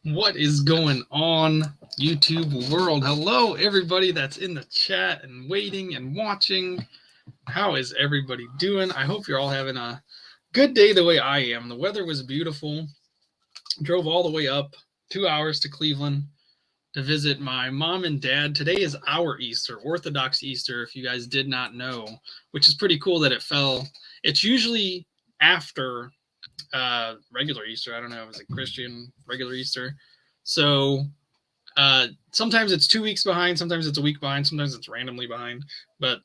What is going on, YouTube world? Hello, everybody that's in the chat and waiting and watching. How is everybody doing? I hope you're all having a good day the way I am. The weather was beautiful. Drove all the way up 2 hours to Cleveland to visit my mom and dad. Today is our Easter, Orthodox Easter, if you guys did not know, which is pretty cool that it fell. It's usually after regular Easter. I don't know, is it Christian regular Easter? So sometimes it's 2 weeks behind, sometimes it's a week behind, sometimes it's randomly behind, but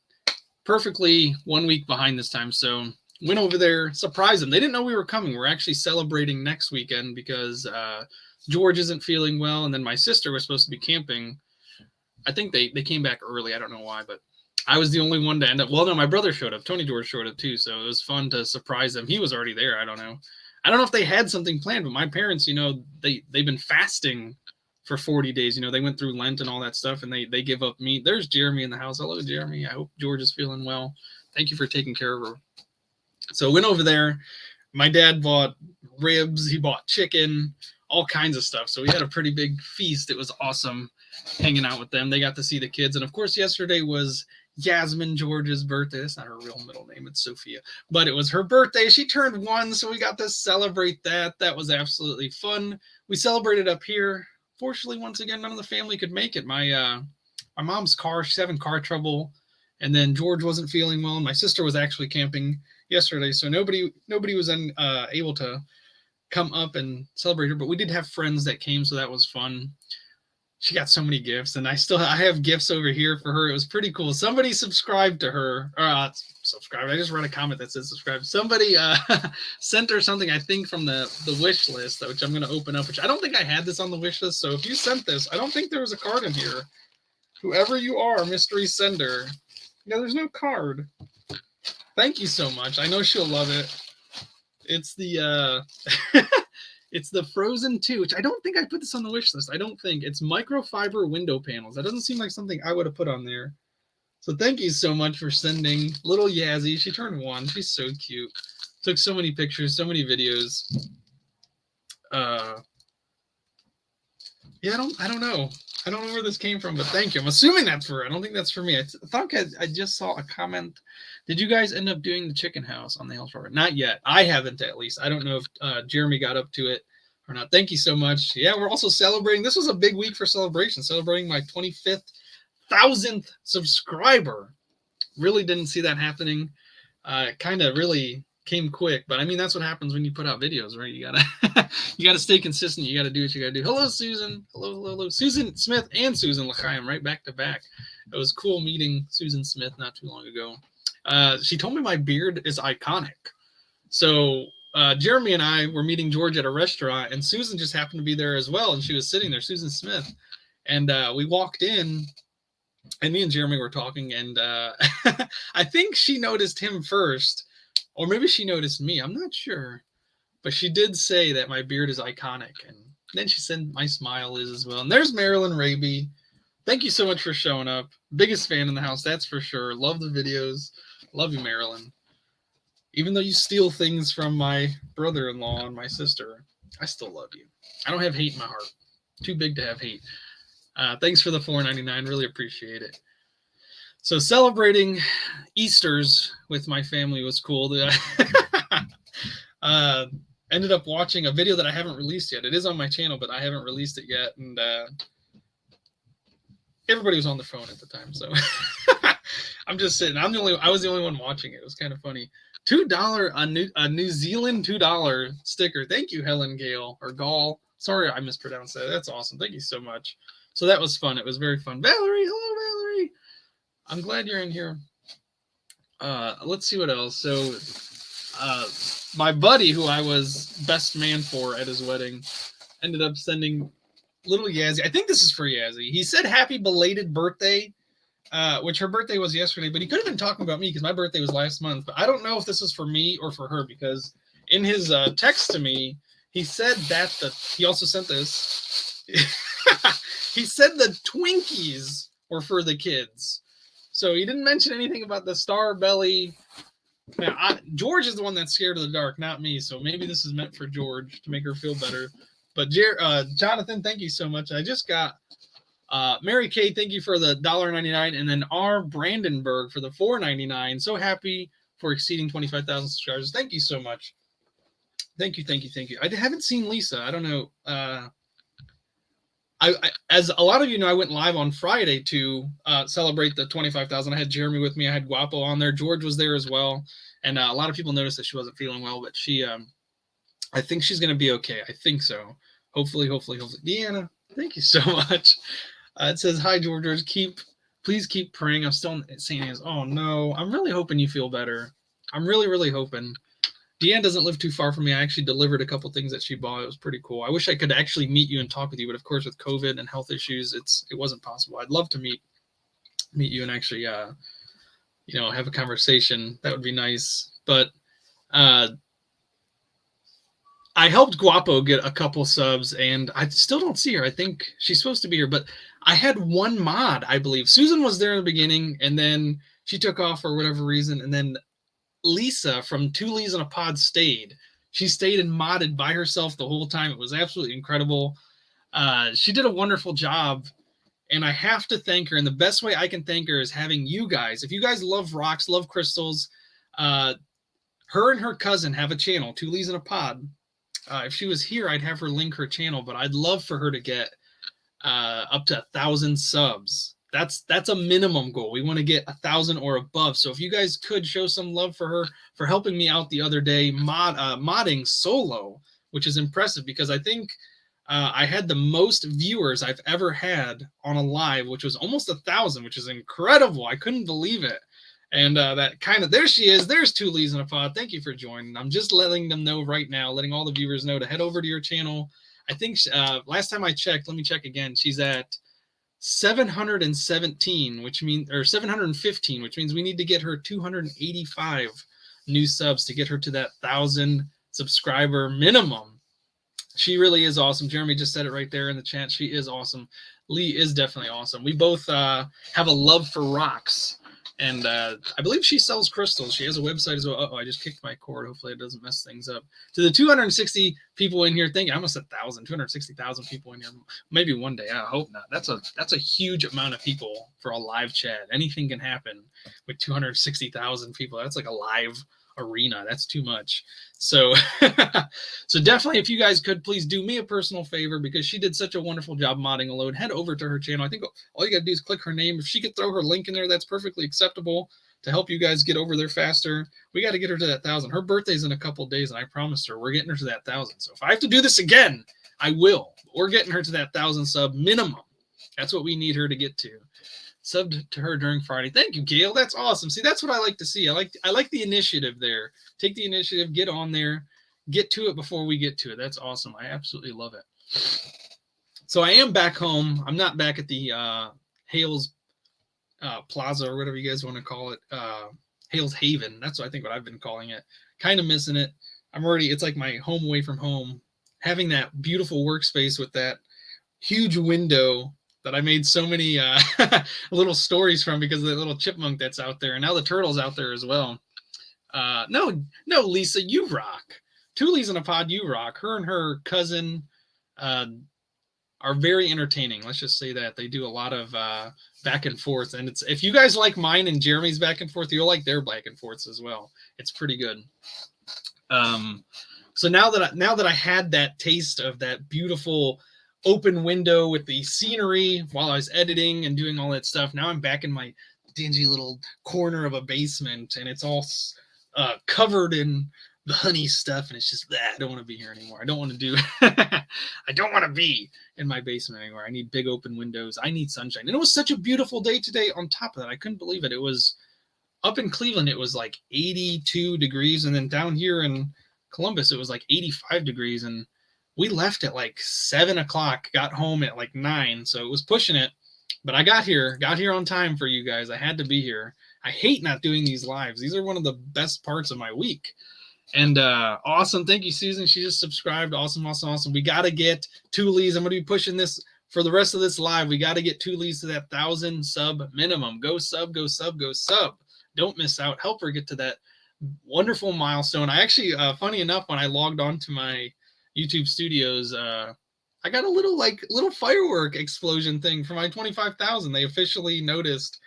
perfectly 1 week behind this time. So went over there, surprised them. They didn't know we were coming. We're actually celebrating next weekend because George isn't feeling well, and then my sister was supposed to be camping. I think they came back early. I don't know why, but I was the only one to end up. Well, no, my brother showed up. Tony George showed up too, so it was fun to surprise them. He was already there. I don't know if they had something planned, but my parents, they've been fasting for 40 days. They went through Lent and all that stuff, and they give up meat. There's Jeremy in the house. Hello, Jeremy. I hope George is feeling well. Thank you for taking care of her. So went over there. My dad bought ribs. He bought chicken, all kinds of stuff. So we had a pretty big feast. It was awesome hanging out with them. They got to see the kids. And of course, yesterday was Yasmin George's birthday. That's not her real middle name. It's Sophia. But it was her birthday. She turned 1, so we got to celebrate that. That was absolutely fun. We celebrated up here. Fortunately, once again, none of the family could make it. My mom's car, she's having car trouble. And then George wasn't feeling well. And my sister was actually camping yesterday, so nobody was able to come up and celebrate her, but we did have friends that came, so that was fun. She got so many gifts, and I have gifts over here for her. It was pretty cool. Somebody subscribed to her, or subscribed. I just read a comment that says subscribe. Somebody sent her something, I think, from the wish list, which I'm going to open up, which I don't think I had this on the wish list, so if you sent this, I don't think there was a card in here. Whoever you are, mystery sender. Yeah, there's no card. Thank you so much. I know she'll love it. It's the it's the Frozen 2, which I don't think I put this on the wish list. I don't think. It's microfiber window panels. That doesn't seem like something I would have put on there. So thank you so much for sending little Yazzie. She turned 1. She's so cute. Took so many pictures, so many videos. Yeah, I don't know. I don't know where this came from, but thank you. I'm assuming that's for her. I don't think that's for me. I thought I just saw a comment. Did you guys end up doing the chicken house on the Hills Program? Not yet. I haven't, at least. I don't know if Jeremy got up to it or not. Thank you so much. Yeah, we're also celebrating. This was a big week for celebration, celebrating my 25th 1,000th subscriber. Really didn't see that happening. Kind of really came quick, but I mean, that's what happens when you put out videos, right? You gotta stay consistent. You gotta do what you gotta do. Hello, Susan. Hello. Susan Smith and Susan L'chaim, right back to back. It was cool meeting Susan Smith not too long ago. She told me my beard is iconic. So Jeremy and I were meeting George at a restaurant, and Susan just happened to be there as well, and she was sitting there, Susan Smith, and we walked in. And me and Jeremy were talking, and I think she noticed him first, or maybe she noticed me. I'm not sure. But she did say that my beard is iconic. And then she said my smile is as well. And there's Marilyn Raby. Thank you so much for showing up. Biggest fan in the house, that's for sure. Love the videos. Love you, Marilyn. Even though you steal things from my brother-in-law and my sister, I still love you. I don't have hate in my heart. Too big to have hate. Thanks for the $4.99. Really appreciate it. So celebrating Easters with my family was cool. Ended up watching a video that I haven't released yet. It is on my channel, but I haven't released it yet. And everybody was on their phone at the time, so I'm just sitting. I was the only one watching it. It was kind of funny. $2 a New Zealand $2 sticker. Thank you, Helen Gale or Gall. Sorry, I mispronounced that. That's awesome. Thank you so much. So that was fun. It was very fun. Valerie, hello, Valerie. I'm glad you're in here. Let's see what else. So, my buddy, who I was best man for at his wedding, ended up sending little Yazzie. I think this is for Yazzie. He said happy belated birthday, which her birthday was yesterday, but he could have been talking about me because my birthday was last month. But I don't know if this is for me or for her, because in his text to me, he said that he also sent this. He said the Twinkies were for the kids. So he didn't mention anything about the star belly. Now, George is the one that's scared of the dark, not me. So maybe this is meant for George to make her feel better. But Jonathan, thank you so much. I just got Mary Kay, thank you for the $1.99, and then R. Brandenburg for the $4.99. So happy for exceeding 25,000 subscribers. Thank you so much. Thank you. I haven't seen Lisa. I don't know. I as a lot of you know, I went live on Friday to celebrate the 25,000. I had Jeremy with me. I had Guapo on there. George was there as well. And a lot of people noticed that she wasn't feeling well, but she, I think she's going to be okay. I think so. Hopefully. Deanna, thank you so much. It says, hi, George. Please keep praying. I'm still in St. Anne's. Oh, no. I'm really hoping you feel better. I'm really hoping. Deanne doesn't live too far from me. I actually delivered a couple things that she bought. It was pretty cool. I wish I could actually meet you and talk with you, but of course, with COVID and health issues, it wasn't possible. I'd love to meet you and actually, have a conversation. That would be nice. But I helped Guapo get a couple subs, and I still don't see her. I think she's supposed to be here, but I had one mod, I believe. Susan was there in the beginning, and then she took off for whatever reason, and then Lisa from Two Leaves in a Pod stayed. She stayed and modded by herself the whole time. It was absolutely incredible. She did a wonderful job, and I have to thank her. And the best way I can thank her is having you guys. If you guys love rocks, love crystals, her and her cousin have a channel, Two Leaves in a Pod. If she was here, I'd have her link her channel, but I'd love for her to get up to 1,000 subs. That's a minimum goal. We want to get 1,000 or above. So if you guys could show some love for her for helping me out the other day, modding solo, which is impressive because I think I had the most viewers I've ever had on a live, which was almost 1,000, which is incredible. I couldn't believe it. And that kind of, there she is. There's Two Leaves in a Pod. Thank you for joining. I'm just letting them know right now, letting all the viewers know to head over to your channel. I think last time I checked, let me check again. She's at 717, which means, or 715, which means we need to get her 285 new subs to get her to that 1,000 subscriber minimum. She really is awesome. Jeremy just said it right there in the chat. She is awesome. Lee is definitely awesome. We both have a love for rocks. And I believe she sells crystals. She has a website as well. Uh-oh, I just kicked my cord. Hopefully it doesn't mess things up. To the 260 people in here, thank you. I almost said 1,000, 260,000 people in here. Maybe one day. I hope not. That's a huge amount of people for a live chat. Anything can happen with 260,000 people. That's like a live arena. That's too much. So so definitely, if you guys could please do me a personal favor, because she did such a wonderful job modding alone, head over to her channel. I think all you gotta do is click her name. If she could throw her link in there, that's perfectly acceptable to help you guys get over there faster. We got to get her to that 1,000. Her birthday's in a couple of days, and I promised her we're getting her to that 1,000. So if I have to do this again, I will. We're getting her to that 1,000 sub minimum. That's what we need her to get to. Subbed to her during Friday. Thank you, Gail. That's awesome. See, that's what I like to see. I like the initiative there. Take the initiative, get on there, get to it before we get to it. That's awesome. I absolutely love it. So I am back home. I'm not back at the Hales Plaza or whatever you guys want to call it. Hales Haven. That's what I've been calling it. Kind of missing it. It's like my home away from home. Having that beautiful workspace with that huge window that I made so many little stories from because of the little chipmunk that's out there. And now the turtle's out there as well. No, Lisa, you rock. Two Leaves in a Pod, you rock. Her and her cousin are very entertaining. Let's just say that. They do a lot of back and forth. And if you guys like mine and Jeremy's back and forth, you'll like their back and forths as well. It's pretty good. So now that I had that taste of that beautiful open window with the scenery while I was editing and doing all that stuff, now I'm back in my dingy little corner of a basement, and it's all covered in the honey stuff, and it's just I don't want to be here anymore. I don't want to do I don't want to be in my basement anymore. I need big open windows. I need sunshine. And it was such a beautiful day today. On top of that, I couldn't believe it. It was up in Cleveland, it was like 82 degrees, and then down here in Columbus it was like 85 degrees, and we left at like 7 o'clock, got home at like 9, so it was pushing it. But I got here on time for you guys. I had to be here. I hate not doing these lives. These are one of the best parts of my week. And awesome. Thank you, Susan. She just subscribed. Awesome. We got to get Two Leaves. I'm going to be pushing this for the rest of this live. We got to get Two Leaves to that 1,000 sub minimum. Go sub. Don't miss out. Help her get to that wonderful milestone. I actually, funny enough, when I logged on to my YouTube studios, I got a little firework explosion thing for my 25,000. They officially noticed,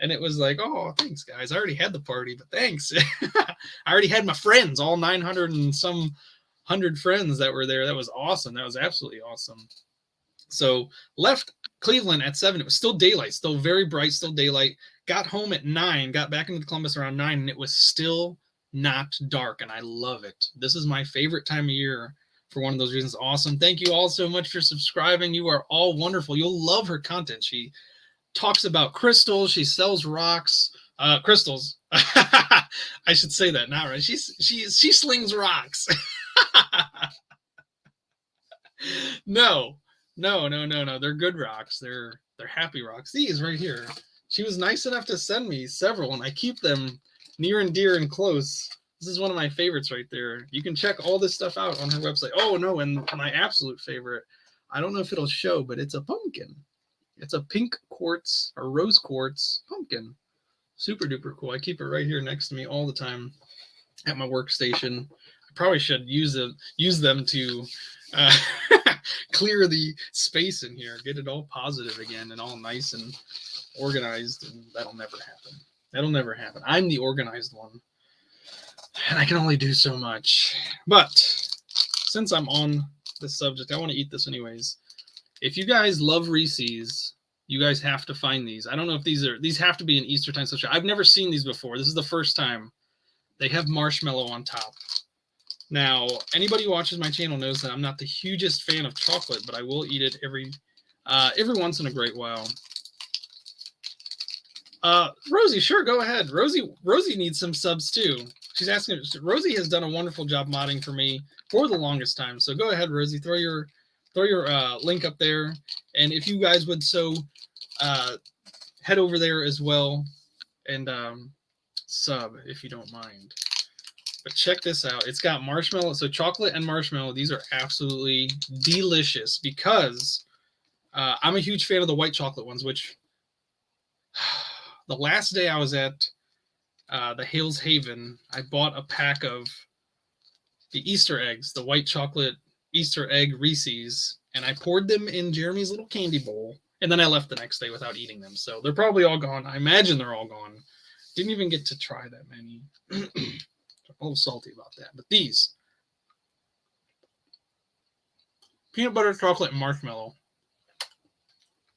and it was like, oh, thanks guys. I already had the party, but thanks. I already had my friends, all 900 and some 100 friends that were there. That was awesome. That was absolutely awesome. So left Cleveland at 7. It was still daylight, still very bright, still daylight. Got home at 9, got back into Columbus around 9, and it was still not dark, and I love it. This is my favorite time of year for one of those reasons. Awesome. Thank you all so much for subscribing. You are all wonderful. You'll love her content. She talks about crystals. She sells rocks. Crystals. I should say that now, right? She slings rocks. No. They're good rocks. They're happy rocks. These right here. She was nice enough to send me several, and I keep them near and dear and close. This is one of my favorites right there. You can check all this stuff out on her website. Oh, no, and my absolute favorite, I don't know if it'll show, but it's a pumpkin. It's a pink quartz or rose quartz pumpkin. Super duper cool. I keep it right here next to me all the time at my workstation. I probably should use them to clear the space in here, get it all positive again and all nice and organized, and that'll never happen. That'll never happen. I'm the organized one, and I can only do so much. But since I'm on this subject, I want to eat this anyways. If you guys love Reese's, you guys have to find these. I don't know if these have to be an Easter time special. I've never seen these before. This is the first time. They have marshmallow on top. Now, anybody who watches my channel knows that I'm not the hugest fan of chocolate, but I will eat it every once in a great while. Rosie, sure, go ahead. Rosie needs some subs too. She's asking. Rosie has done a wonderful job modding for me for the longest time. So go ahead, Rosie, throw your link up there, and if you guys would head over there as well and sub if you don't mind. But check this out. It's got marshmallow, so chocolate and marshmallow. These are absolutely delicious because I'm a huge fan of the white chocolate ones, which the last day I was at the Hales Haven, I bought a pack of the Easter eggs, the white chocolate Easter egg Reese's, and I poured them in Jeremy's little candy bowl, and then I left the next day without eating them. So they're probably all gone. I imagine they're all gone. Didn't even get to try that many. A little salty about that. But these, peanut butter, chocolate, and marshmallow.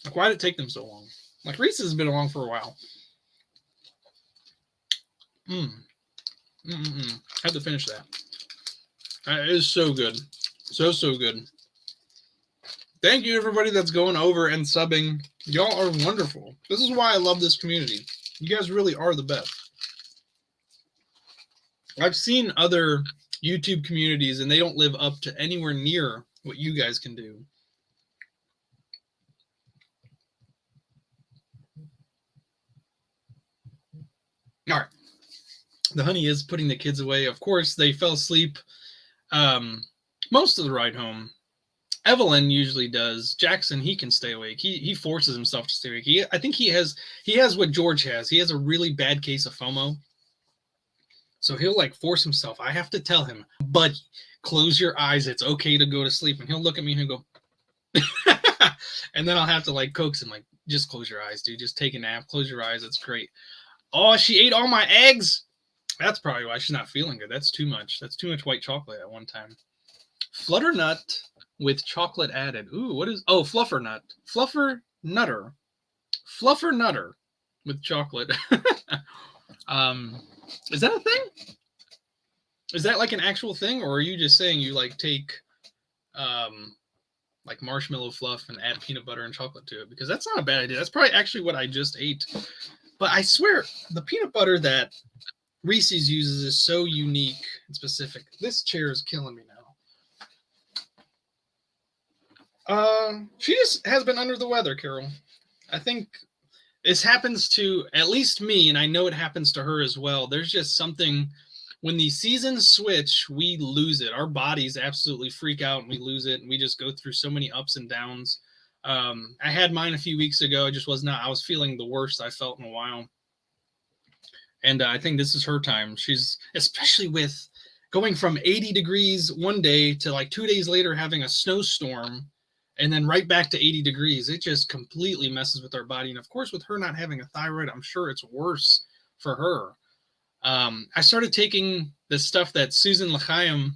Like, why did it take them so long? Like, Reese's has been along for a while. Had to finish that. It is so good. So good. Thank you, everybody that's going over and subbing. Y'all are wonderful. This is why I love this community. You guys really are the best. I've seen other YouTube communities, and they don't live up to anywhere near what you guys can do. All right. The honey is putting the kids away. Of course, they fell asleep most of the ride home. Evelyn usually does. Jackson, he can stay awake. He forces himself to stay awake. I think he has what George has. He has a really bad case of FOMO. So he'll like force himself. I have to tell him, buddy, close your eyes. It's okay to go to sleep. And he'll look at me and he'll go, and then I'll have to like coax him, like, just close your eyes, dude. Just take a nap. Close your eyes. It's great. Oh, she ate all my eggs. That's probably why she's not feeling good. That's too much. That's too much white chocolate at one time. Flutternut with chocolate added. Ooh, what is? Oh, Fluffernut. Fluffer Nutter with chocolate. Is that a thing? Is that like an actual thing, or are you just saying you like take like marshmallow fluff and add peanut butter and chocolate to it? Because that's not a bad idea. That's probably actually what I just ate. But I swear, the peanut butter that Reese's uses is so unique and specific. This chair is killing me now. She just has been under the weather, Carol. I think this happens to at least me, and I know it happens to her as well. There's just something, when the seasons switch, we lose it. Our bodies absolutely freak out and we lose it, and we just go through so many ups and downs. I had mine a few weeks ago. I was feeling the worst I felt in a while. And I think this is her time. She's, especially with going from 80 degrees one day to like 2 days later having a snowstorm and then right back to 80 degrees. It just completely messes with our body. And of course, with her not having a thyroid, I'm sure it's worse for her. I started taking this stuff that Susan L'Chaim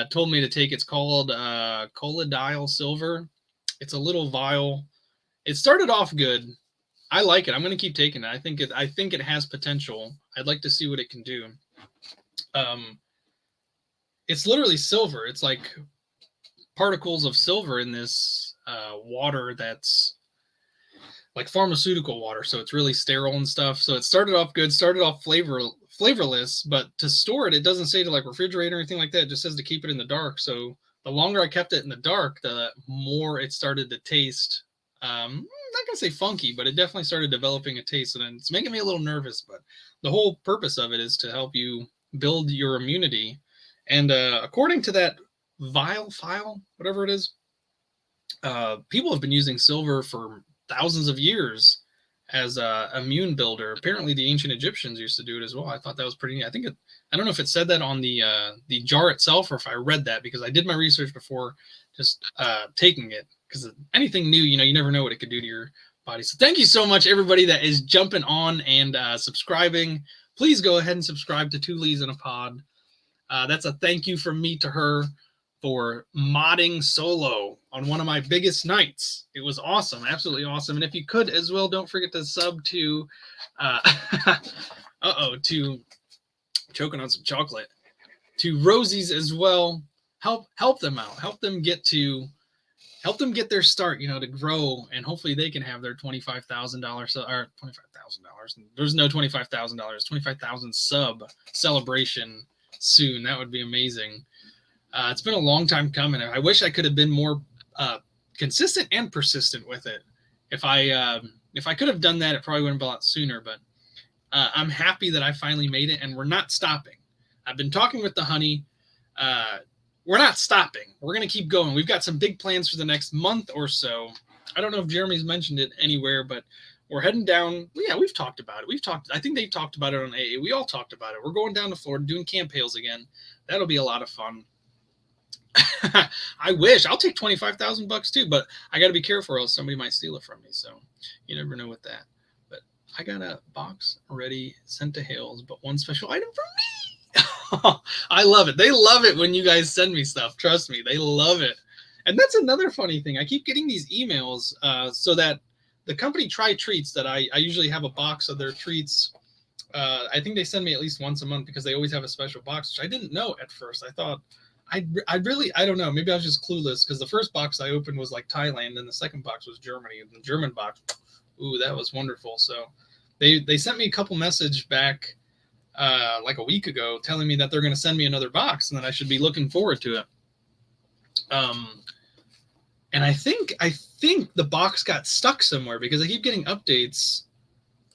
told me to take. It's called Collodial Silver. It's a little vial. It started off good. I like it. I'm going to keep taking it. I think it has potential. I'd like to see what it can do. It's literally silver. It's like particles of silver in this water that's like pharmaceutical water, so it's really sterile and stuff. So it started off good, started off flavorless, but to store it, it doesn't say to like refrigerate or anything like that. It just says to keep it in the dark. So the longer I kept it in the dark, the more it started to taste. I'm not gonna say funky, but it definitely started developing a taste, and it's making me a little nervous. But the whole purpose of it is to help you build your immunity. And according to that file, whatever it is, people have been using silver for thousands of years as a immune builder. Apparently, the ancient Egyptians used to do it as well. I thought that was pretty neat. I don't know if it said that on the jar itself or if I read that, because I did my research before just taking it. Because anything new, you never know what it could do to your body. So thank you so much, everybody that is jumping on and subscribing. Please go ahead and subscribe to Two Lees in a Pod. That's a thank you from me to her for modding solo on one of my biggest nights. It was awesome, absolutely awesome. And if you could as well, don't forget to sub to, to choking on some chocolate, to Rosie's as well. Help them out. Help them get their start, to grow, and hopefully they can have their $25,000 or $25,000. There's no $25,000, 25,000 sub celebration soon. That would be amazing. It's been a long time coming. I wish I could have been more consistent and persistent with it. If I could have done that, it probably would have been a lot sooner. But I'm happy that I finally made it, and we're not stopping. I've been talking with the honey. We're not stopping. We're going to keep going. We've got some big plans for the next month or so. I don't know if Jeremy's mentioned it anywhere, but we're heading down. Yeah, we've talked about it. I think they've talked about it on AA. We all talked about it. We're going down to Florida, doing Camp Hales again. That'll be a lot of fun. I wish. I'll take $25,000 too, but I got to be careful or else somebody might steal it from me. So you never know with that. But I got a box already sent to Hales, but one special item for me. I love it. They love it when you guys send me stuff. Trust me, they love it. And that's another funny thing. I keep getting these emails so that the company Try Treats, that I usually have a box of their treats. I think they send me at least once a month because they always have a special box, which I didn't know at first. I thought I don't know. Maybe I was just clueless because the first box I opened was like Thailand and the second box was Germany. And the German box, ooh, that was wonderful. So they sent me a couple messages back like a week ago telling me that they're going to send me another box and that I should be looking forward to it. And I think the box got stuck somewhere because I keep getting updates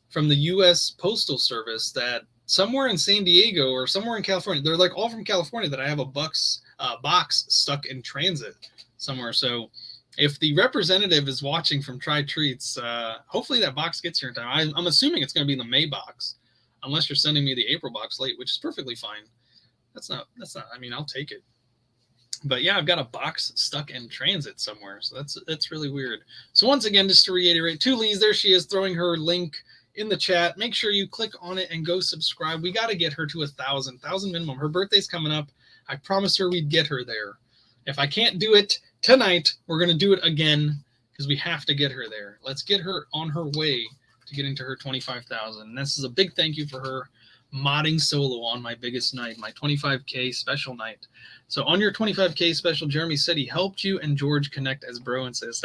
from the U.S. Postal Service that somewhere in San Diego or somewhere in California, they're like all from California, that I have a box stuck in transit somewhere. So if the representative is watching from Try Treats, hopefully that box gets here in time. I'm assuming it's going to be in the May box, unless you're sending me the April box late, which is perfectly fine. That's not, I mean, I'll take it. But yeah, I've got a box stuck in transit somewhere. So that's really weird. So once again, just to reiterate, Two Lees, there she is throwing her link in the chat. Make sure you click on it and go subscribe. We got to get her to 1,000 minimum. Her birthday's coming up. I promised her we'd get her there. If I can't do it tonight, we're going to do it again because we have to get her there. Let's get her on her way to getting to her 25,000. And this is a big thank you for her modding solo on my biggest night, my 25K special night. So on your 25K special, Jeremy said he helped you and George connect as bro and sis.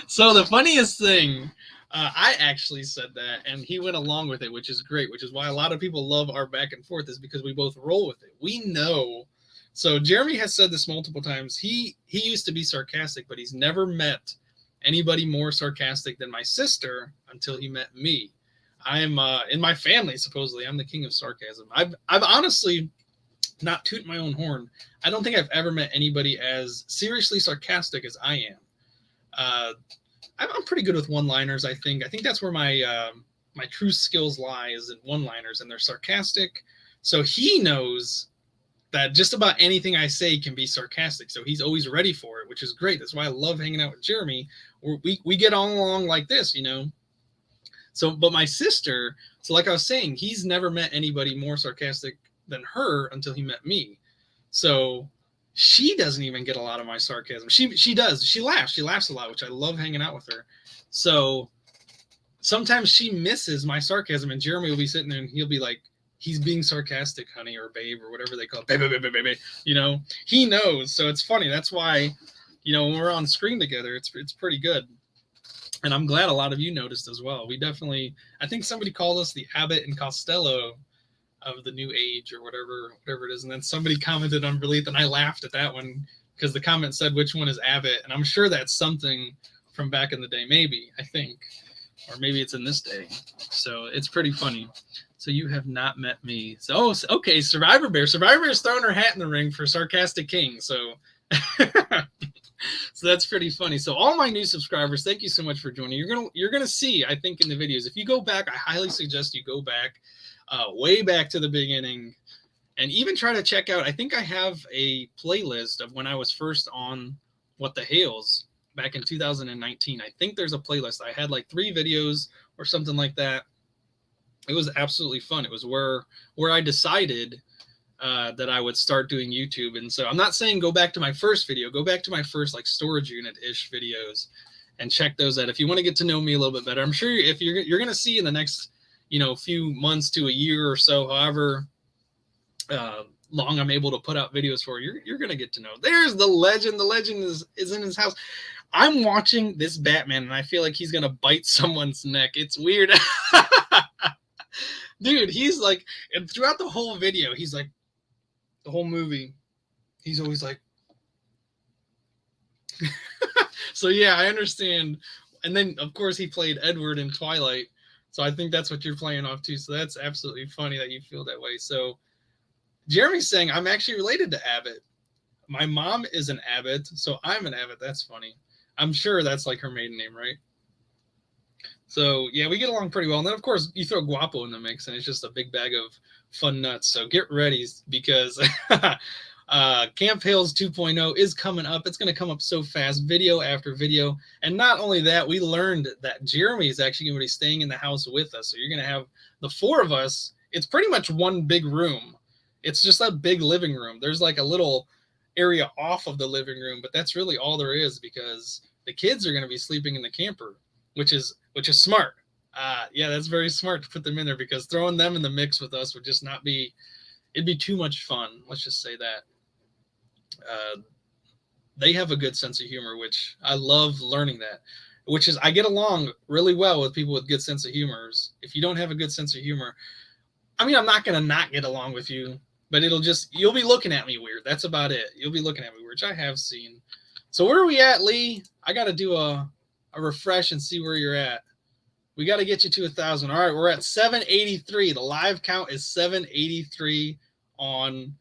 So the funniest thing, I actually said that and he went along with it, which is great, which is why a lot of people love our back and forth, is because we both roll with it. We know. So Jeremy has said this multiple times. He used to be sarcastic, but he's never met anybody more sarcastic than my sister until he met me. I'm in my family, supposedly I'm the king of sarcasm. I've honestly, not toot my own horn, I don't think I've ever met anybody as seriously sarcastic as I am. I'm pretty good with one-liners. I think that's where my true skills lie, is in one-liners, and they're sarcastic. So he knows that just about anything I say can be sarcastic. So he's always ready for it, which is great. That's why I love hanging out with Jeremy. We get all along like this, you know. So, but my sister, so like I was saying, he's never met anybody more sarcastic than her until he met me. So she doesn't even get a lot of my sarcasm. She does. She laughs. She laughs a lot, which I love hanging out with her. So sometimes she misses my sarcasm, and Jeremy will be sitting there and he'll be like, he's being sarcastic, honey, or babe, or whatever they call it. Babe. You know, he knows. So it's funny. That's why, you know, when we're on screen together, it's pretty good. And I'm glad a lot of you noticed as well. We definitely, I think somebody called us the Abbott and Costello of the new age, or whatever it is. And then somebody commented on Relief, and I laughed at that one because the comment said, which one is Abbott? And I'm sure that's something from back in the day, maybe, I think. Or maybe it's in this day. So it's pretty funny. So you have not met me. So, okay, Survivor Bear. Survivor Bear's throwing her hat in the ring for Sarcastic King. So... So that's pretty funny. So all my new subscribers, thank you so much for joining. You're gonna see, I think, in the videos, if you go back, I highly suggest you go back way back to the beginning and even try to check out, I think I have a playlist of when I was first on What the Hales back in 2019. I think there's a playlist. I had like 3 videos or something like that. It was absolutely fun. It was where I decided that I would start doing YouTube. And so I'm not saying go back to my first video, go back to my first like storage unit-ish videos and check those out. If you want to get to know me a little bit better, I'm sure if you're going to see in the next, you know, few months to a year or so, however long I'm able to put out videos for, you're going to get to know. There's the legend. The legend is in his house. I'm watching this Batman and I feel like he's going to bite someone's neck. It's weird. Dude, he's like, and throughout the whole video, he's like, the whole movie, he's always like, so yeah, I understand. And then of course he played Edward in Twilight. So I think that's what you're playing off too. So that's absolutely funny that you feel that way. So Jeremy's saying I'm actually related to Abbott. My mom is an Abbott, so I'm an Abbott. That's funny. I'm sure that's like her maiden name, right? So yeah, we get along pretty well. And then of course you throw Guapo in the mix and it's just a big bag of fun nuts. So get ready because Camp Hales 2.0 is coming up. It's going to come up so fast, video after video. And not only that, we learned that Jeremy is actually going to be staying in the house with us. So you're going to have the 4 of us. It's pretty much one big room. It's just a big living room. There's like a little area off of the living room, but that's really all there is because the kids are going to be sleeping in the camper, which is smart. Yeah, that's very smart to put them in there because throwing them in the mix with us would just not be, it'd be too much fun. Let's just say that. They have a good sense of humor, which I love learning that, which is I get along really well with people with good sense of humors. If you don't have a good sense of humor, I mean, I'm not going to not get along with you, but you'll be looking at me weird. That's about it. You'll be looking at me weird, which I have seen. So where are we at, Lee? I got to do a refresh and see where you're at. We got to get you to 1,000. All right, we're at 783. The live count is 783 on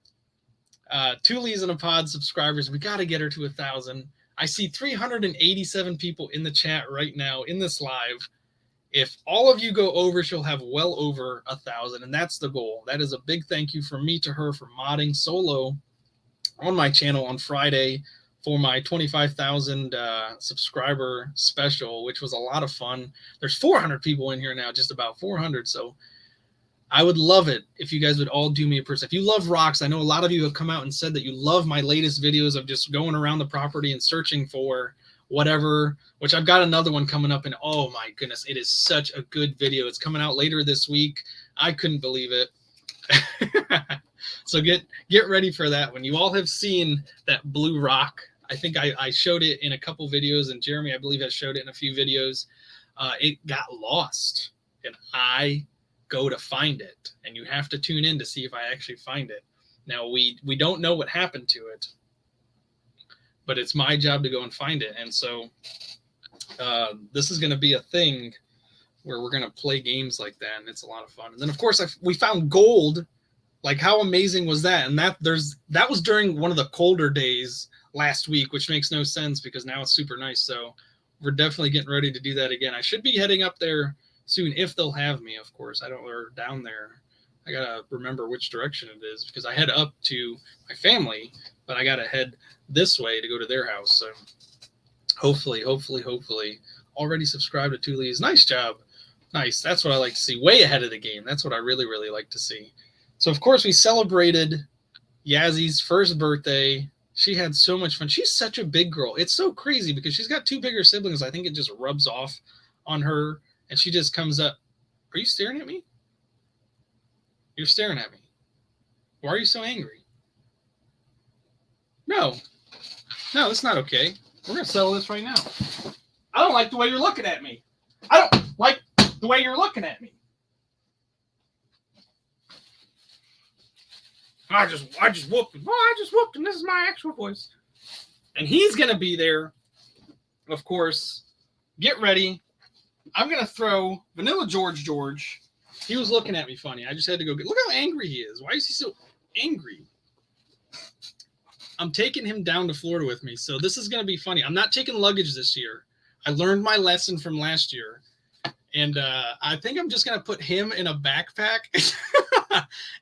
2 Lees in a Pod subscribers. We got to get her to 1,000. I see 387 people in the chat right now in this live. If all of you go over, she'll have well over 1,000, and that's the goal. That is a big thank you from me to her for modding solo on my channel on Friday for my 25,000 subscriber special, which was a lot of fun. There's 400 people in here now, just about 400. So I would love it if you guys would all do me a person. If you love rocks, I know a lot of you have come out and said that you love my latest videos of just going around the property and searching for whatever, which I've got another one coming up. And oh my goodness, it is such a good video. It's coming out later this week. I couldn't believe it. So get ready for that one. You all have seen that blue rock. I think I showed it in a couple videos, and Jeremy, I believe, has showed it in a few videos. It got lost, and I go to find it, and you have to tune in to see if I actually find it. Now, we don't know what happened to it, but it's my job to go and find it. And so this is going to be a thing where we're going to play games like that, and it's a lot of fun. And then, of course, we found gold. Like, how amazing was that? And that was during one of the colder days last week, which makes no sense because now it's super nice. So we're definitely getting ready to do that again. I should be heading up there soon if they'll have me, of course. I don't, or down there. I gotta remember which direction it is because I head up to my family, but I gotta head this way to go to their house. So hopefully, already subscribed to Two Lee's. Nice job. Nice. That's what I like to see. Way ahead of the game. That's what I really, really like to see. So, of course, we celebrated Yazzy's first birthday. She had so much fun. She's such a big girl. It's so crazy because she's got 2 bigger siblings. I think it just rubs off on her, and she just comes up. Are you staring at me? You're staring at me. Why are you so angry? No, that's not okay. We're going to settle this right now. I don't like the way you're looking at me. I don't like the way you're looking at me. I just whooped him. Oh, I just whooped him. This is my actual voice. And he's going to be there, of course. Get ready. I'm going to throw Vanilla George. He was looking at me funny. I just had to go get... Look how angry he is. Why is he so angry? I'm taking him down to Florida with me, so this is going to be funny. I'm not taking luggage this year. I learned my lesson from last year, and I think I'm just going to put him in a backpack,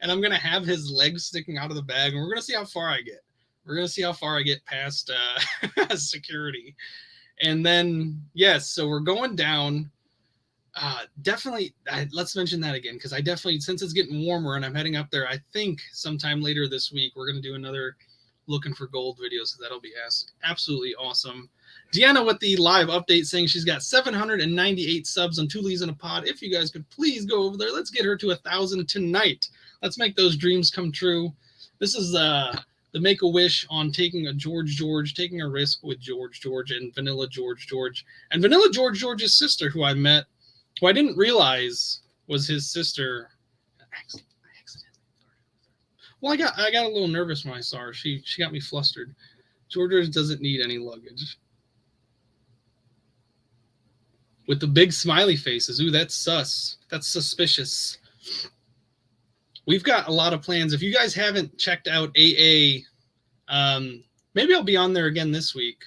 and I'm going to have his legs sticking out of the bag, and we're going to see how far I get. We're going to see how far I get past security. And then, yes, so we're going down. Definitely, let's mention that again, because I definitely, since it's getting warmer and I'm heading up there, I think sometime later this week, we're going to do another looking for gold video, so that'll be absolutely awesome. Deanna with the live update saying she's got 798 subs on Two Lees in a Pod. If you guys could please go over there, let's get her to 1,000 tonight. Let's make those dreams come true. This is the Make-A-Wish on Taking a Taking a Risk with George, and Vanilla George. And Vanilla George's sister, who I met, who I didn't realize was his sister. Well, I got a little nervous when I saw her. She got me flustered. George doesn't need any luggage. With the big smiley faces. Ooh, that's sus. That's suspicious. We've got a lot of plans. If you guys haven't checked out AA, maybe I'll be on there again this week,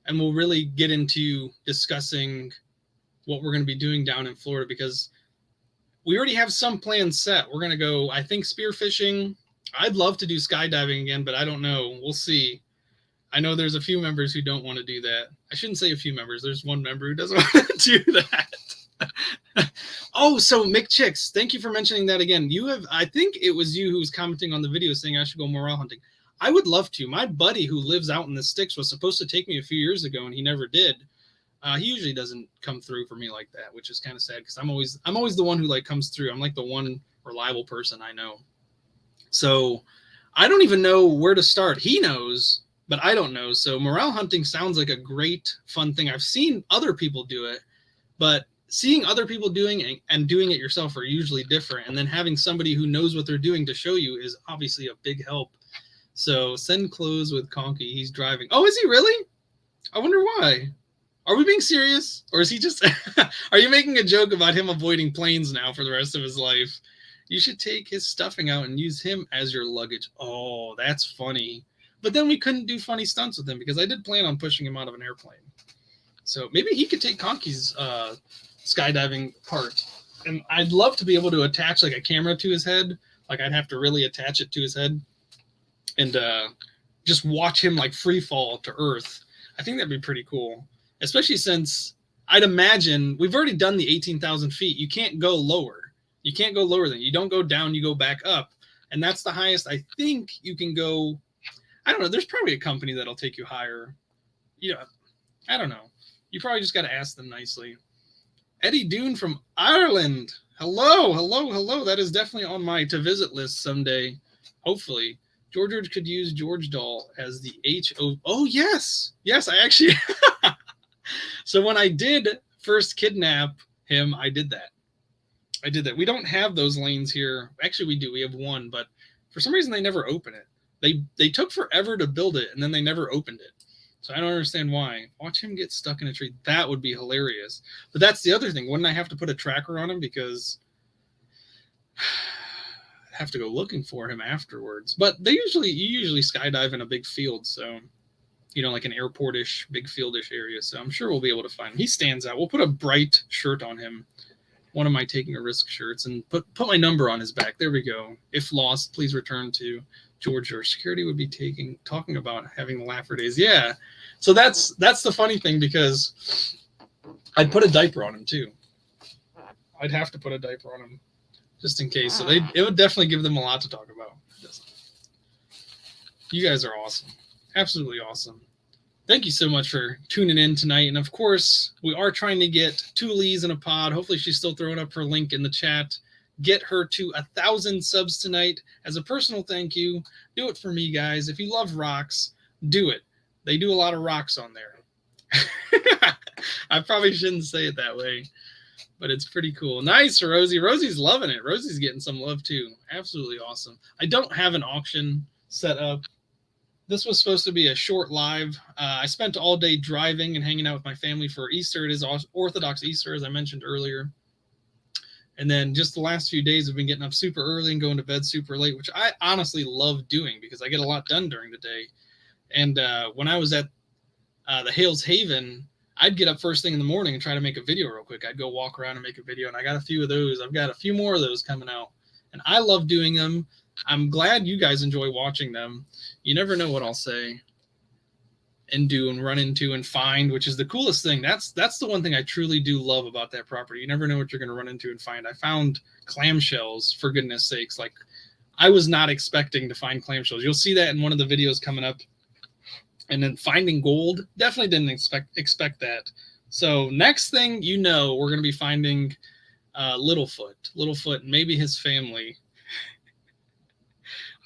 and we'll really get into discussing what we're going to be doing down in Florida, because we already have some plans set. We're going to go, I think, spearfishing. I'd love to do skydiving again, but I don't know. We'll see. I know there's a few members who don't want to do that. I shouldn't say a few members. There's one member who doesn't want to do that. Oh, so Mick Chicks, thank you for mentioning that again. I think it was you who was commenting on the video saying I should go morel hunting. I would love to. My buddy who lives out in the sticks was supposed to take me a few years ago, and he never did. He usually doesn't come through for me like that, which is kind of sad because I'm always the one who like comes through. I'm like the one reliable person I know. So I don't even know where to start. He knows, but I don't know. So morel hunting sounds like a great fun thing. I've seen other people do it, but seeing other people doing it and doing it yourself are usually different. And then having somebody who knows what they're doing to show you is obviously a big help. So send clothes with Conky. He's driving. Oh, is he really? I wonder why. Are we being serious? Or is he just... Are you making a joke about him avoiding planes now for the rest of his life? You should take his stuffing out and use him as your luggage. Oh, that's funny. But then we couldn't do funny stunts with him because I did plan on pushing him out of an airplane. So maybe he could take Conky's skydiving part. And I'd love to be able to attach like a camera to his head. Like I'd have to really attach it to his head and just watch him like free fall to earth. I think that'd be pretty cool. Especially since I'd imagine we've already done the 18,000 feet. You can't go lower. You can't go lower than you don't go down, you go back up. And that's the highest I think you can go. I don't know. There's probably a company that'll take you higher. You know, I don't know. You probably just got to ask them nicely. Eddie Doon from Ireland. Hello. That is definitely on my to visit list someday. Hopefully. George could use George Doll as the HO. Oh, yes. Yes, I actually. So when I did first kidnap him, I did that. We don't have those lanes here. Actually, we do. We have one, but for some reason they never open it. They took forever to build it, and then they never opened it. So I don't understand why. Watch him get stuck in a tree. That would be hilarious. But that's the other thing. Wouldn't I have to put a tracker on him because I have to go looking for him afterwards? But you usually skydive in a big field, so like an airport-ish, big field-ish area. So I'm sure we'll be able to find him. He stands out. We'll put a bright shirt on him. one of my Taking a Risk shirts and put my number on his back. There we go. If lost, please return to George. Your security would be talking about having the laugher days. Yeah. So that's the funny thing, because I'd put a diaper on him too. I'd have to put a diaper on him just in case. So it would definitely give them a lot to talk about. You guys are awesome. Absolutely awesome. Thank you so much for tuning in tonight. And of course, we are trying to get 2 Lees in a pod. Hopefully she's still throwing up her link in the chat. Get her to 1,000 subs tonight as a personal thank you. Do it for me, guys. If you love rocks, do it. They do a lot of rocks on there. I probably shouldn't say it that way, but it's pretty cool. Nice, Rosie. Rosie's loving it. Rosie's getting some love too. Absolutely awesome. I don't have an auction set up. This was supposed to be a short live. I spent all day driving and hanging out with my family for Easter. It is Orthodox Easter, as I mentioned earlier. And then just the last few days, I've been getting up super early and going to bed super late, which I honestly love doing because I get a lot done during the day. And when I was at the Hales Haven, I'd get up first thing in the morning and try to make a video real quick. I'd go walk around and make a video, and I got a few of those. I've got a few more of those coming out, and I love doing them. I'm glad you guys enjoy watching them. You never know what I'll say and do and run into and find, which is the coolest thing. That's the one thing I truly do love about that property. You never know what you're going to run into and find. I found clamshells, for goodness sakes. Like, I was not expecting to find clamshells. You'll see that in one of the videos coming up. And then finding gold, definitely didn't expect that. So next thing you know, we're going to be finding Littlefoot, and maybe his family.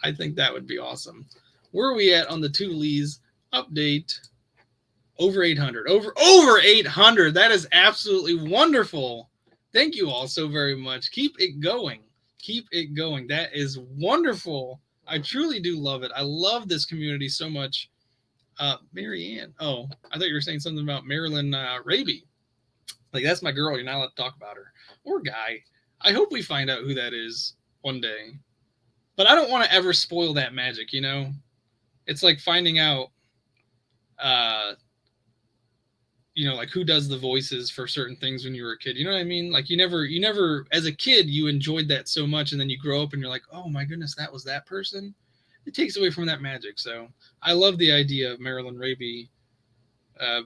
I think that would be awesome. Where are we at on the 2 Lees update? Over 800. Over 800. That is absolutely wonderful. Thank you all so very much. Keep it going. Keep it going. That is wonderful. I truly do love it. I love this community so much. Mary Ann. Oh, I thought you were saying something about Marilyn Raby. Like, that's my girl. You're not allowed to talk about her. Or guy. I hope we find out who that is one day. But I don't want to ever spoil that magic, you know? It's like finding out, like who does the voices for certain things when you were a kid. You know what I mean? Like, you never, as a kid, you enjoyed that so much, and then you grow up and you're like, oh my goodness, that was that person. It takes away from that magic. So I love the idea of Marilyn Raby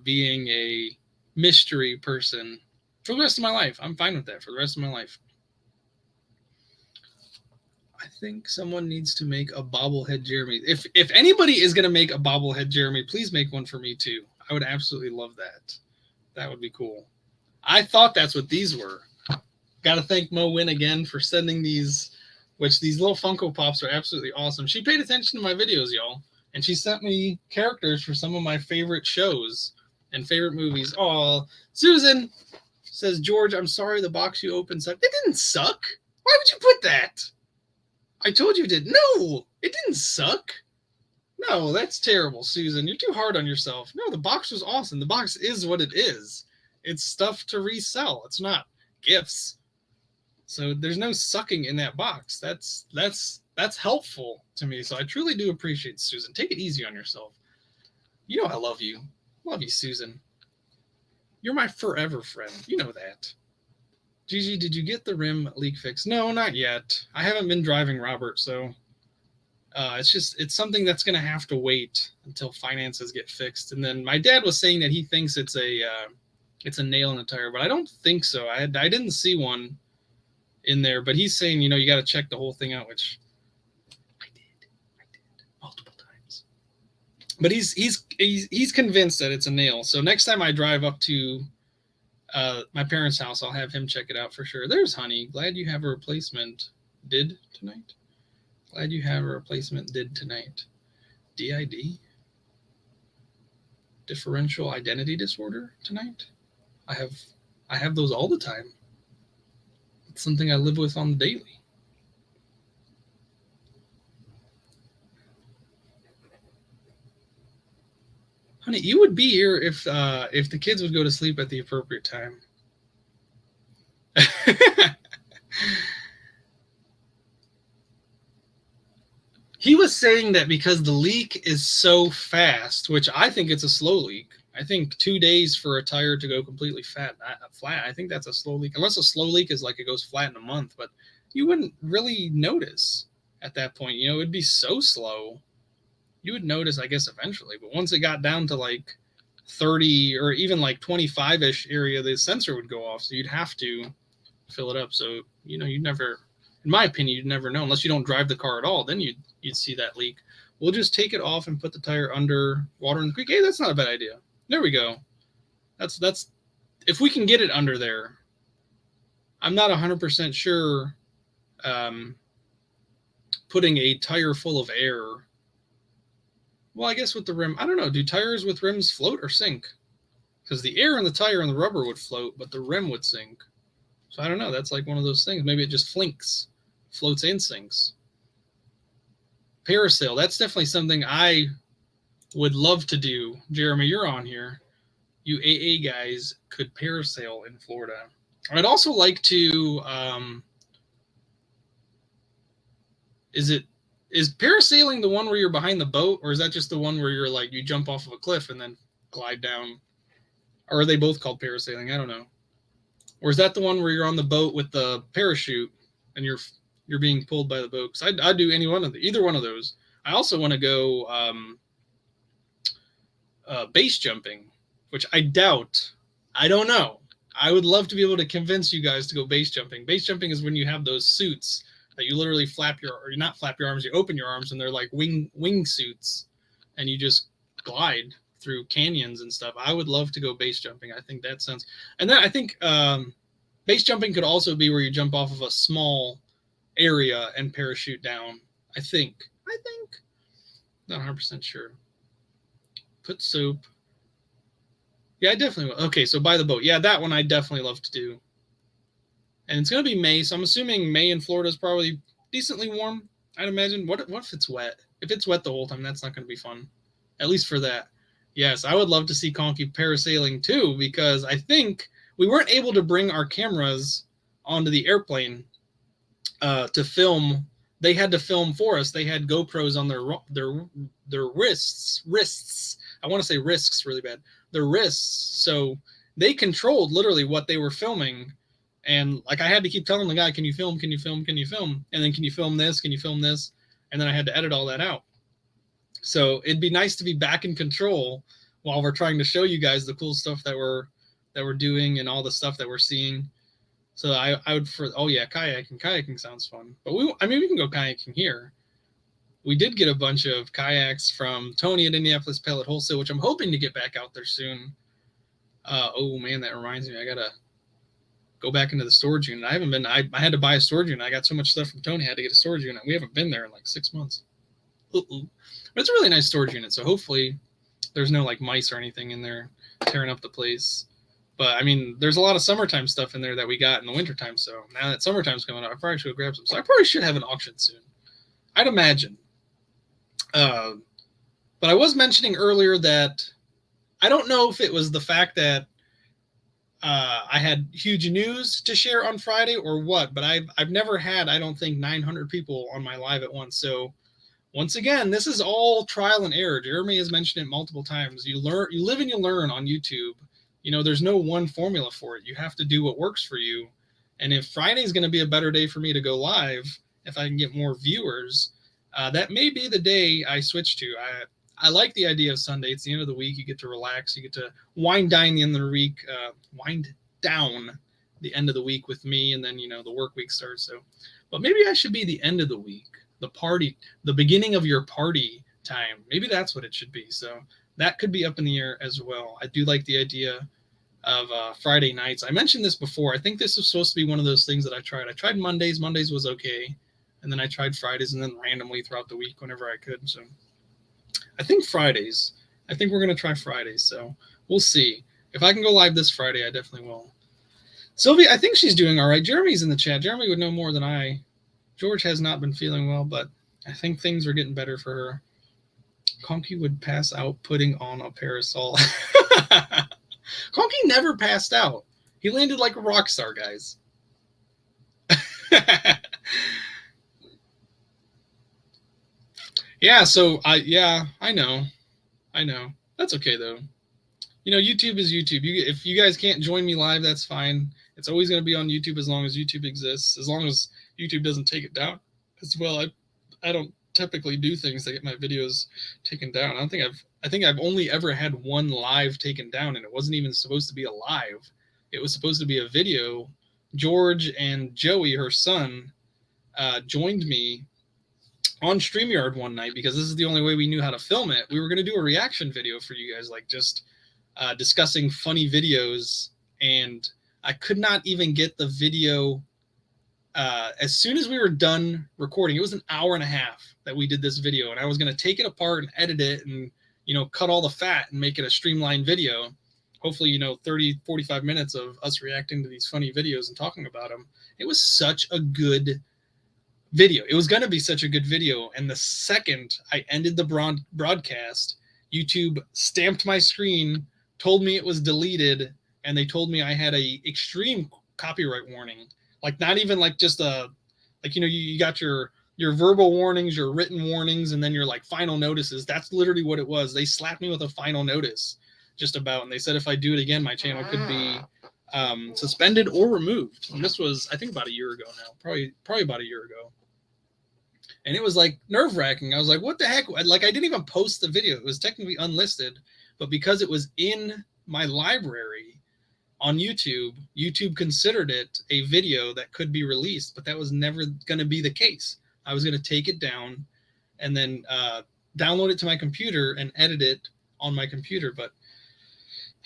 being a mystery person for the rest of my life. I'm fine with that for the rest of my life. I think someone needs to make a bobblehead Jeremy. If anybody is going to make a bobblehead Jeremy, please make one for me too. I would absolutely love that. That would be cool. I thought that's what these were. Got to thank Mo Win again for sending these, which these little Funko Pops are absolutely awesome. She paid attention to my videos, y'all, and she sent me characters for some of my favorite shows and favorite movies. Oh, Susan says, George, I'm sorry the box you opened sucked. It didn't suck. Why would you put that? I told you it did. No, it didn't suck. No, that's terrible, Susan. You're too hard on yourself. No, the box was awesome. The box is what it is. It's stuff to resell. It's not gifts. So there's no sucking in that box. That's helpful to me. So I truly do appreciate it, Susan. Take it easy on yourself. You know I love you. Love you, Susan. You're my forever friend. You know that. Gigi, did you get the rim leak fixed? No, not yet. I haven't been driving Robert, so it's something that's going to have to wait until finances get fixed. And then my dad was saying that he thinks it's a nail in the tire, but I don't think so. I didn't see one in there, but he's saying, you got to check the whole thing out, which I did multiple times. But he's convinced that it's a nail. So next time I drive up to my parents' house, I'll have him check it out for sure. There's Honey. Glad you have a replacement. Did tonight? Glad you have a replacement. Did tonight? DID? Differential identity disorder tonight? I have those all the time. It's something I live with on the daily. Honey, you would be here if the kids would go to sleep at the appropriate time. He was saying that because the leak is so fast, which I think it's a slow leak. I think 2 days for a tire to go completely flat. I think that's a slow leak. Unless a slow leak is like it goes flat in a month, but you wouldn't really notice at that point. You know, it'd be so slow. You would notice, I guess, eventually. But once it got down to like 30 or even like 25-ish area, the sensor would go off. So you'd have to fill it up. So, you know, you'd never, in my opinion, you'd never know unless you don't drive the car at all. Then you'd see that leak. We'll just take it off and put the tire under water in the creek. Hey, that's not a bad idea. There we go. That's if we can get it under there. I'm not 100% sure putting a tire full of air. Well, I guess with the rim, I don't know. Do tires with rims float or sink? Because the air in the tire and the rubber would float, but the rim would sink. So I don't know. That's like one of those things. Maybe it just flinks, floats and sinks. Parasail. That's definitely something I would love to do. Jeremy, you're on here. You AA guys could parasail in Florida. I'd also like to. Is parasailing the one where you're behind the boat, or is that just the one where you're like you jump off of a cliff and then glide down? Or are they both called parasailing? I don't know. Or is that the one where you're on the boat with the parachute and you're being pulled by the boat? Because I'd do either one of those. I also want to go base jumping, which I doubt. I don't know. I would love to be able to convince you guys to go base jumping. Base jumping is when you have those suits that you literally not flap your arms, you open your arms, and they're like wing suits, and you just glide through canyons and stuff. I would love to go base jumping. I think that sounds. And then I think base jumping could also be where you jump off of a small area and parachute down. I think. Not 100% sure. Put soap. Yeah, I definitely will. Okay, so by the boat. Yeah, that one I definitely love to do. And it's going to be May, so I'm assuming May in Florida is probably decently warm, I'd imagine. What if it's wet? If it's wet the whole time, that's not going to be fun. At least for that. Yes, I would love to see Conky parasailing too, because I think we weren't able to bring our cameras onto the airplane to film. They had to film for us. They had GoPros on their wrists. I want to say risks really bad. Their wrists. So they controlled literally what they were filming. And like I had to keep telling the guy, can you film? Can you film? Can you film? And then can you film this? Can you film this? And then I had to edit all that out. So it'd be nice to be back in control while we're trying to show you guys the cool stuff that we're doing and all the stuff that we're seeing. So I would kayaking. Kayaking sounds fun. But we can go kayaking here. We did get a bunch of kayaks from Tony at Indianapolis Pellet Wholesale, which I'm hoping to get back out there soon. Oh man, that reminds me. I gotta go back into the storage unit. I haven't been. I had to buy a storage unit. I got so much stuff from Tony. I had to get a storage unit. We haven't been there in like 6 months. But it's a really nice storage unit. So hopefully there's no like mice or anything in there tearing up the place. But I mean, there's a lot of summertime stuff in there that we got in the wintertime. So now that summertime's coming up, I probably should go grab some. So I probably should have an auction soon. I'd imagine. But I was mentioning earlier that I don't know if it was the fact that I had huge news to share on Friday or what, but I've never had, I don't think, 900 people on my live at once. So once again, this is all trial and error. Jeremy has mentioned it multiple times. You live and you learn on YouTube. You know, there's no one formula for it. You have to do what works for you. And if Friday's going to be a better day for me to go live, if I can get more viewers, that may be the day I switch to. I like the idea of Sunday. It's the end of the week. You get to relax. You get to wind down the end of the week, with me, and then the work week starts. So, but maybe I should be the end of the week, the party, the beginning of your party time. Maybe that's what it should be. So that could be up in the air as well. I do like the idea of Friday nights. I mentioned this before. I think this was supposed to be one of those things that I tried. I tried Mondays. Mondays was okay, and then I tried Fridays, and then randomly throughout the week whenever I could. So I think Fridays. I think we're going to try Fridays. So we'll see. If I can go live this Friday, I definitely will. Sylvia, I think she's doing all right. Jeremy's in the chat. Jeremy would know more than I. George has not been feeling well, but I think things are getting better for her. Conky would pass out putting on a parasol. Conky never passed out. He landed like a rock star, guys. Yeah, so I know. That's okay though. You know, YouTube is YouTube. If you guys can't join me live, that's fine. It's always going to be on YouTube as long as YouTube exists. As long as YouTube doesn't take it down as well. I don't typically do things that get my videos taken down. I think I've only ever had one live taken down, and it wasn't even supposed to be a live. It was supposed to be a video. George and Joey, her son, joined me on StreamYard one night because this is the only way we knew how to film it. We were going to do a reaction video for you guys, like just discussing funny videos, and I could not even get the video. As soon as we were done recording, it was an hour and a half that we did this video, and I was going to take it apart and edit it and, you know, cut all the fat and make it a streamlined video. Hopefully, you know, 30, 45 minutes of us reacting to these funny videos and talking about them. It was such a good video. It was going to be such a good video. And the second I ended the broadcast, YouTube stamped my screen, told me it was deleted, and they told me I had a extreme copyright warning. Like, not even like just like, you know, you got your verbal warnings, your written warnings, and then your like final notices. That's literally what it was. They slapped me with a final notice just about, and they said if I do it again, my channel could be suspended or removed. And this was, I think, about a year ago now, probably about a year ago. And it was like nerve-wracking. I was like, what the heck? Like, I didn't even post the video. It was technically unlisted, but because it was in my library on YouTube, YouTube considered it a video that could be released, but that was never going to be the case. I was going to take it down and then download it to my computer and edit it on my computer, but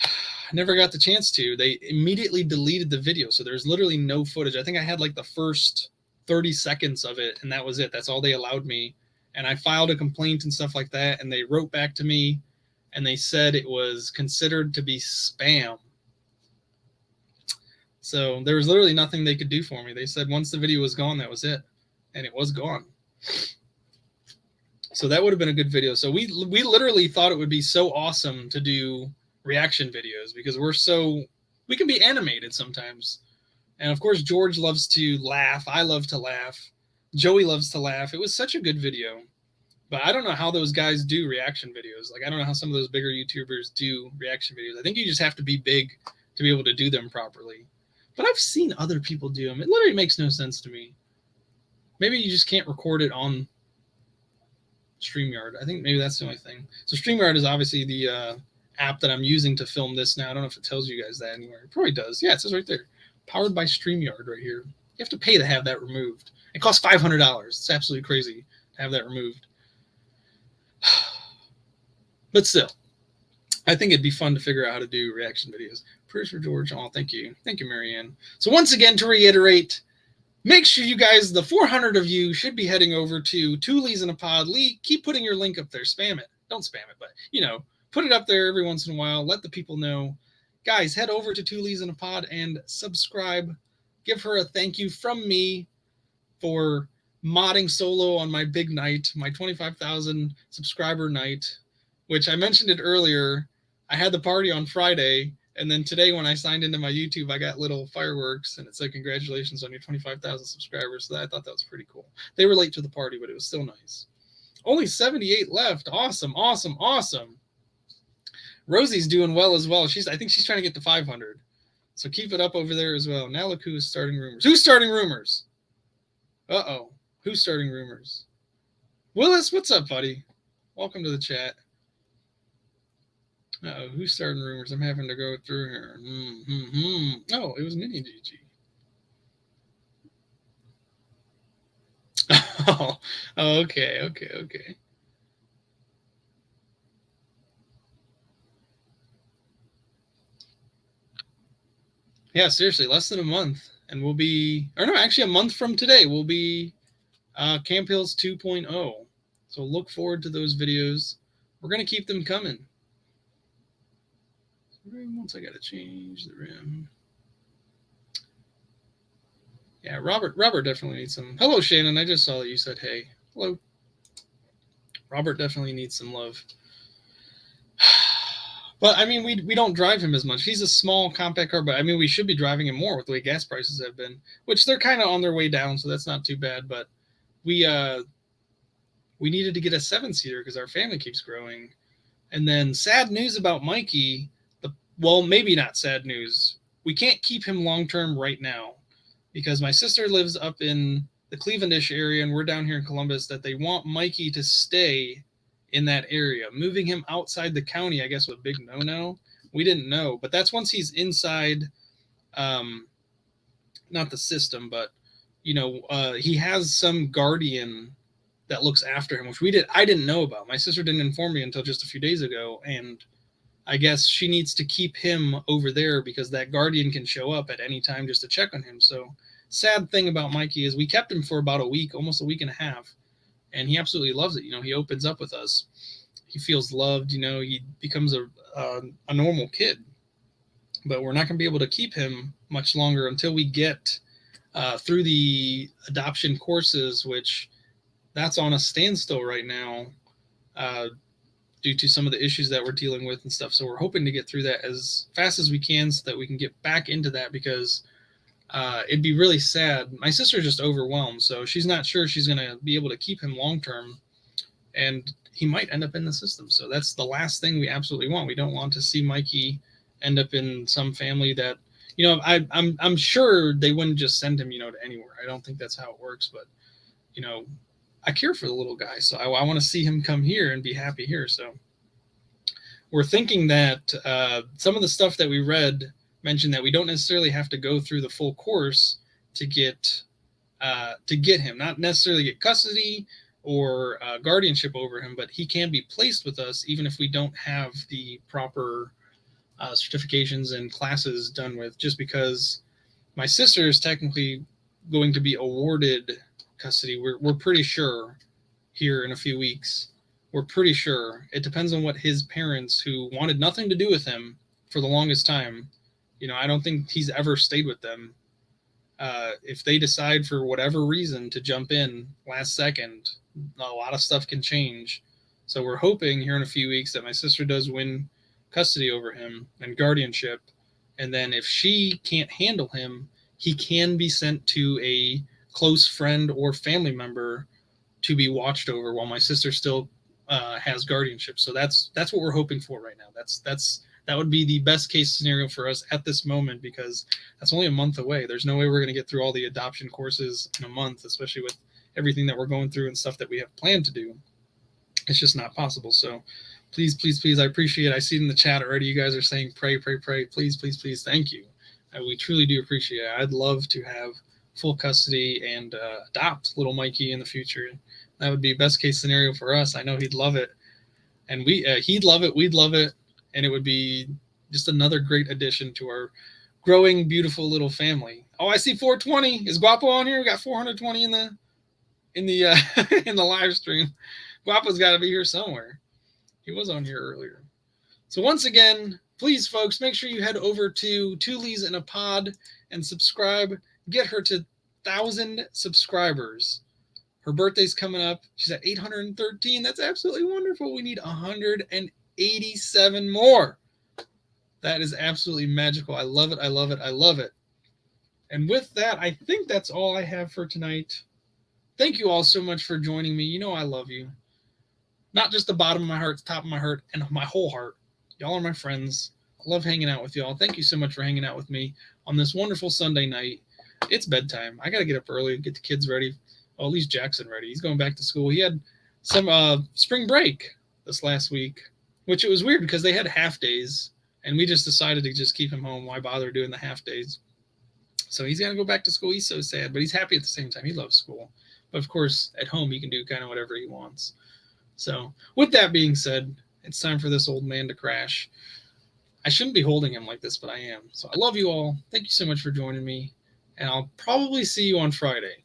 I never got the chance to. They immediately deleted the video, so there's literally no footage. I think I had like the first 30 seconds of it, and that was it. That's all they allowed me. And I filed a complaint and stuff like that, and they wrote back to me, and they said it was considered to be spam. So there was literally nothing they could do for me. They said once the video was gone, that was it. And it was gone. So that would have been a good video. So we literally thought it would be so awesome to do reaction videos because we can be animated sometimes. And of course, George loves to laugh. I love to laugh. Joey loves to laugh. It was such a good video. But I don't know how those guys do reaction videos. Like, I don't know how some of those bigger YouTubers do reaction videos. I think you just have to be big to be able to do them properly. But I've seen other people do them. It literally makes no sense to me. Maybe you just can't record it on StreamYard. I think maybe that's the only thing. So StreamYard is obviously the app that I'm using to film this now. I don't know if it tells you guys that anywhere. It probably does. Yeah, it says right there. Powered by StreamYard right here. You have to pay to have that removed. It costs $500. It's absolutely crazy to have that removed. But still, I think it'd be fun to figure out how to do reaction videos. Prayers for George. Oh, thank you. Thank you, Marianne. So once again, to reiterate, make sure you guys, the 400 of you, should be heading over to 2 Lees in a Pod. Lee, keep putting your link up there. Spam it. Don't spam it, but, you know, put it up there every once in a while. Let the people know. Guys, head over to 2 Lees in a Pod and subscribe. Give her a thank you from me for modding solo on my big night, my 25,000 subscriber night, which I mentioned it earlier. I had the party on Friday, and then today when I signed into my YouTube, I got little fireworks, and it said, congratulations on your 25,000 subscribers. So I thought that was pretty cool. They were late to the party, but it was still nice. Only 78 left. Awesome, awesome, awesome. Rosie's doing well as well. I think she's trying to get to 500. So keep it up over there as well. Now look who is starting rumors. Who's starting rumors? Uh-oh. Who's starting rumors? Willis, what's up, buddy? Welcome to the chat. Uh-oh, who's starting rumors? I'm having to go through here. Oh, it was Mini GG. Oh, okay. Yeah, seriously, less than a month. And we'll be, or no, actually a month from today, we'll be Camp Hills 2.0. So look forward to those videos. We're going to keep them coming. Once I got to change the rim. Yeah, Robert definitely needs some. Hello, Shannon. I just saw that you said hey. Hello. Robert definitely needs some love. But, I mean, we don't drive him as much. He's a small compact car, but, I mean, we should be driving him more with the way gas prices have been, which they're kind of on their way down, so that's not too bad. But we needed to get a 7-seater because our family keeps growing. And then sad news about Mikey, the well, maybe not sad news. We can't keep him long term right now because my sister lives up in the Clevelandish area and we're down here in Columbus, that they want Mikey to stay in that area. Moving him outside the county, I guess, was a big no-no. We didn't know, but that's once he's inside, um, not the system, but he has some guardian that looks after him, which I didn't know about. My sister didn't inform me until just a few days ago, and I guess she needs to keep him over there because that guardian can show up at any time just to check on him. So, sad thing about Mikey is we kept him for about a week, almost a week and a half, and he absolutely loves it. He opens up with us. He feels loved. He becomes a normal kid. But we're not going to be able to keep him much longer until we get through the adoption courses, which that's on a standstill right now. Due to some of the issues that we're dealing with and stuff. So we're hoping to get through that as fast as we can so that we can get back into that, because it'd be really sad. My sister's just overwhelmed, so she's not sure she's going to be able to keep him long term, and he might end up in the system. So that's the last thing we absolutely want. We don't want to see Mikey end up in some family that, I'm sure they wouldn't just send him, to anywhere. I don't think that's how it works, but I care for the little guy, so I want to see him come here and be happy here. So we're thinking that some of the stuff that we read mentioned that we don't necessarily have to go through the full course to get him, not necessarily get custody or guardianship over him, but he can be placed with us even if we don't have the proper certifications and classes done with, just because my sister is technically going to be awarded custody. We're pretty sure here in a few weeks. We're pretty sure. It depends on what his parents, who wanted nothing to do with him for the longest time, I don't think he's ever stayed with them. If they decide for whatever reason to jump in last second, a lot of stuff can change. So we're hoping here in a few weeks that my sister does win custody over him and guardianship. And then if she can't handle him, he can be sent to a close friend or family member to be watched over while my sister still has guardianship. So that's what we're hoping for right now. That would be the best case scenario for us at this moment, because that's only a month away. There's no way we're going to get through all the adoption courses in a month, especially with everything that we're going through and stuff that we have planned to do. It's just not possible. So please, please, please, I appreciate it. I see it in the chat already. You guys are saying pray, pray, pray. Please, please, please. Thank you. We truly do appreciate it. I'd love to have full custody and adopt little Mikey in the future. That would be best case scenario for us. I know he'd love it, and he'd love it. We'd love it, and it would be just another great addition to our growing, beautiful little family. Oh, I see 420. Is Guapo on here? We got 420 in the in the live stream. Guapo's got to be here somewhere. He was on here earlier. So once again, please, folks, make sure you head over to Two Lees in a Pod and subscribe. Get her to 1,000 subscribers. Her birthday's coming up. She's at 813. That's absolutely wonderful. We need 187 more. That is absolutely magical. I love it. I love it. I love it. And with that, I think that's all I have for tonight. Thank you all so much for joining me. You know I love you. Not just the bottom of my heart, the top of my heart, and my whole heart. Y'all are my friends. I love hanging out with y'all. Thank you so much for hanging out with me on this wonderful Sunday night. It's bedtime. I got to get up early and get the kids ready. Well, at least Jackson ready. He's going back to school. He had some spring break this last week, which it was weird because they had half days, and we just decided to just keep him home. Why bother doing the half days? So he's going to go back to school. He's so sad, but he's happy at the same time. He loves school. But, of course, at home he can do kind of whatever he wants. So with that being said, it's time for this old man to crash. I shouldn't be holding him like this, but I am. So I love you all. Thank you so much for joining me, and I'll probably see you on Friday.